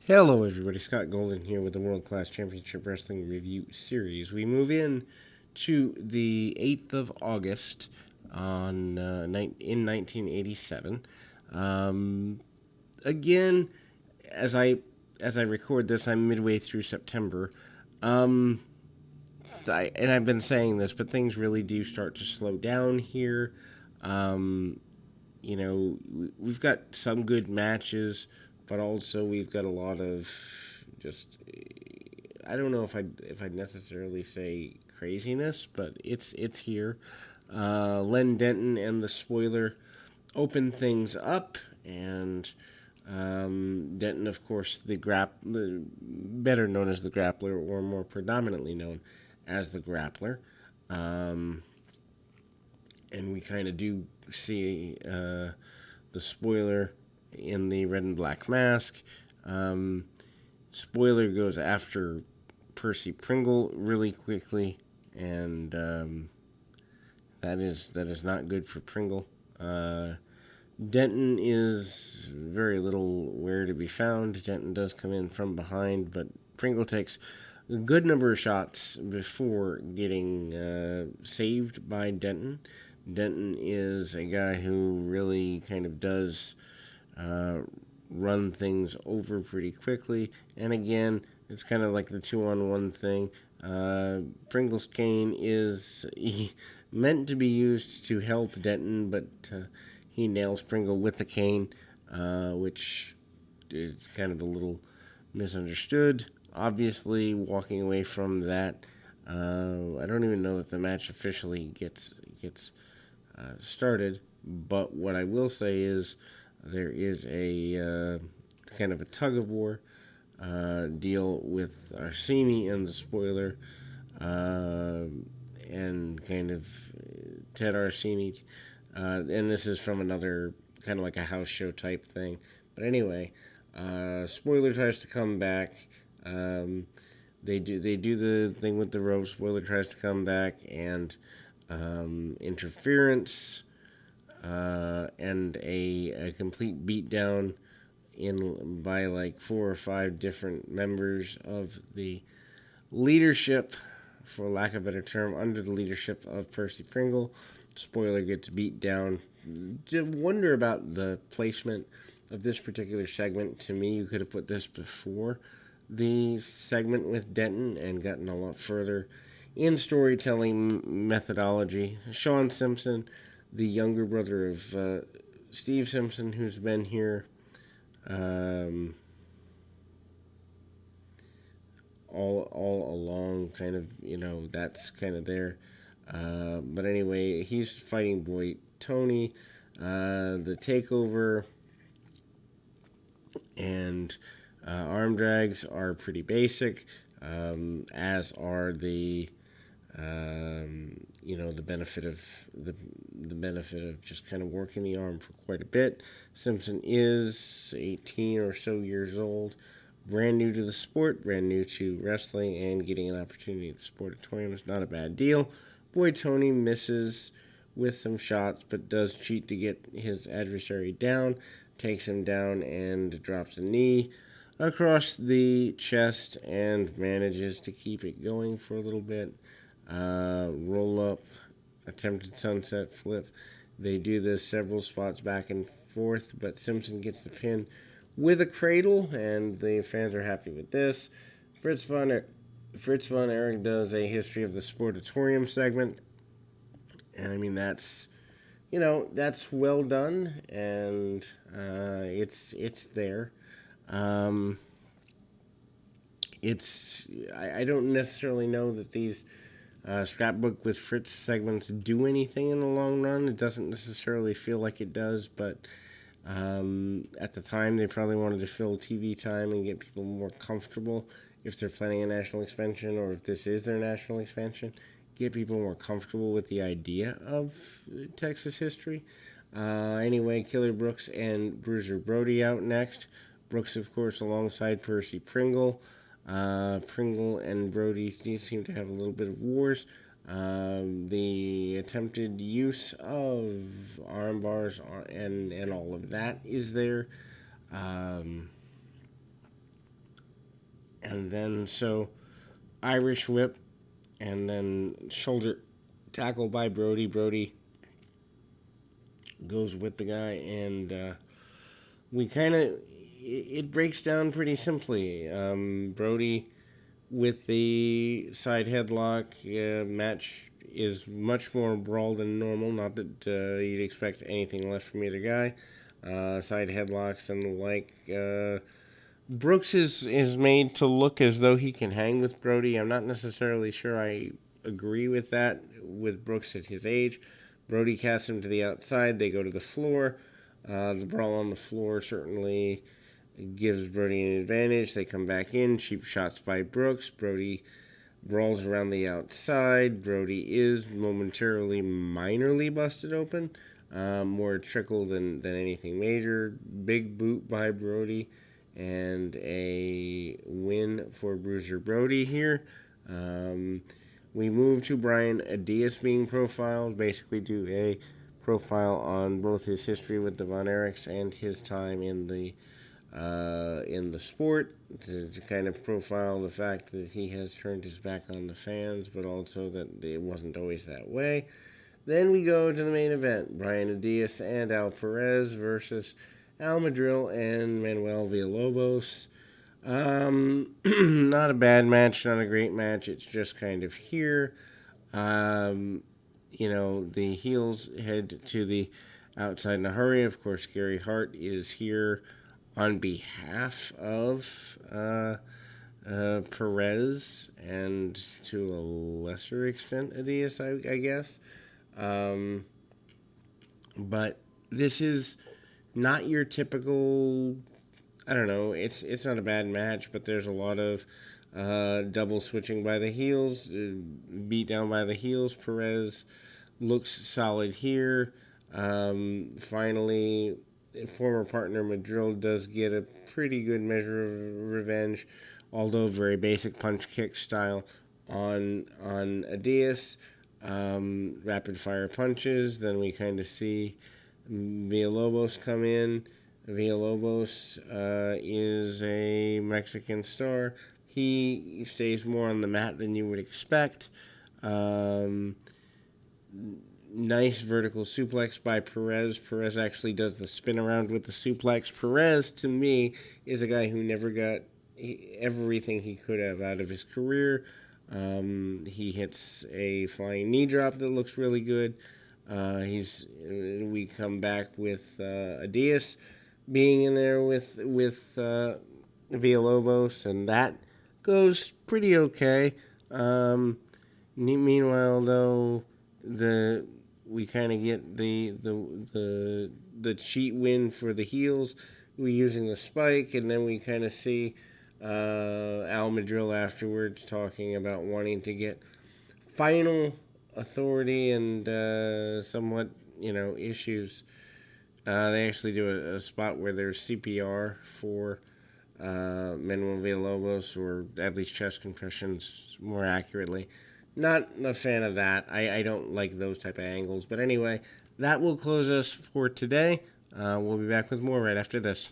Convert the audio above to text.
Hello, everybody. Scott Golden here with the World Class Championship Wrestling Review Series. We move in to the 8th of August in 1987. Um, again, as I as I record this, I'm midway through September. Um, and I've been saying this, but things really do start to slow down here. Um, we've got some good matches, but also we've got a lot of just I don't know if I'd necessarily say craziness, but it's here. Len Denton and the Spoiler open things up, and Denton, of course, the better known as the Grappler, or more predominantly known as the Grappler. Um, and we kind of do see the Spoiler in the red and black mask. Um, Spoiler goes after Percy Pringle really quickly, and that is not good for Pringle. Denton is very little where to be found. Denton does come in from behind, but Pringle takes a good number of shots before getting saved by Denton. Denton is a guy who really kind of does uh, run things over pretty quickly. And again, it's kind of like the 2-on-1 thing. Pringle's cane is meant to be used to help Denton, but he nails Pringle with the cane, which is kind of a little misunderstood. Obviously, walking away from that, I don't even know that the match officially gets started. But what I will say is there is a kind of a tug of war deal with Arsini and the Spoiler, and kind of Ted Arsini. And this is from another kind of like a house show type thing. But anyway, Spoiler tries to come back. They do the thing with the rope. Spoiler tries to come back, and interference and a complete beatdown by like 4 or 5 different members of the leadership, for lack of a better term, under the leadership of Percy Pringle. Spoiler gets beat down. Just wonder about the placement of this particular segment. To me, you could have put this before the segment with Denton and gotten a lot further in storytelling methodology. Sean Simpson, the younger brother of Steve Simpson, who's been here um, all along, kind of, that's kind of there. But anyway, he's fighting boy Tony. The takeover and arm drags are pretty basic, as are the benefit of the benefit of just kind of working the arm for quite a bit. Simpson is 18 or so years old, brand new to the sport, brand new to wrestling, and getting an opportunity at the Sportatorium is not a bad deal. Boy Tony misses with some shots, but does cheat to get his adversary down, takes him down, and drops a knee across the chest and manages to keep it going for a little bit. Roll up, attempted sunset flip. They do this several spots back and forth, but Simpson gets the pin with a cradle, and the fans are happy with this. Fritz von Erich does a history of the Sportatorium segment, and I mean that's well done, and it's there. Um, I don't necessarily know that these Scrapbook with Fritz segments do anything in the long run. It doesn't necessarily feel like it does, but at the time they probably wanted to fill TV time and get people more comfortable if they're planning a national expansion, or if this is their national expansion, get people more comfortable with the idea of Texas history. Anyway, Killer Brooks and Bruiser Brody out next. Brooks, of course, alongside Percy Pringle. Pringle and Brody seem to have a little bit of wars. The attempted use of arm bars and all of that is there. Um, And then so Irish whip, and then shoulder tackle by Brody. Brody goes with the guy, and we kind of it breaks down pretty simply. Brody with the side headlock match is much more brawl than normal. Not that you'd expect anything less from either guy. Side headlocks and the like. Brooks is made to look as though he can hang with Brody. I'm not necessarily sure I agree with that with Brooks at his age. Brody casts him to the outside. They go to the floor. The brawl on the floor certainly gives Brody an advantage. They come back in. Cheap shots by Brooks. Brody brawls around the outside. Brody is momentarily, minorly busted open. More trickle than anything major. Big boot by Brody. And a win for Bruiser Brody here. We move to Brian Adias being profiled. Basically do a profile on both his history with the Von Erichs and his time in the sport, to kind of profile the fact that he has turned his back on the fans, but also that it wasn't always that way. Then we go to the main event: Brian Adias and Al Perez versus Al Madril and Manuel Villalobos. Not a bad match, not a great match. It's just kind of here. Um, the heels head to the outside in a hurry. Of course, Gary Hart is here on behalf of Perez and to a lesser extent Adias, I guess. But this is not your typical. I don't know. It's not a bad match, but there's a lot of double switching by the heels, beat down by the heels. Perez looks solid here. Finally, former partner Madril does get a pretty good measure of revenge, although very basic punch kick style on Adias. Rapid fire punches. Then we kind of see Villalobos come in. Villalobos is a Mexican star. He stays more on the mat than you would expect. Nice vertical suplex by Perez. Perez actually does the spin around with the suplex. Perez, to me, is a guy who never got everything he could have out of his career. He hits a flying knee drop that looks really good. We come back with Adias being in there with Villalobos, and that goes pretty okay. Meanwhile, though, we kind of get the cheat win for the heels. We're using the spike, and then we kind of see Al Madril afterwards talking about wanting to get final authority and somewhat, issues. They actually do a spot where there's CPR for Manuel Villalobos, or at least chest compressions more accurately. Not a fan of that. I don't like those type of angles. But anyway, that will close us for today. We'll be back with more right after this.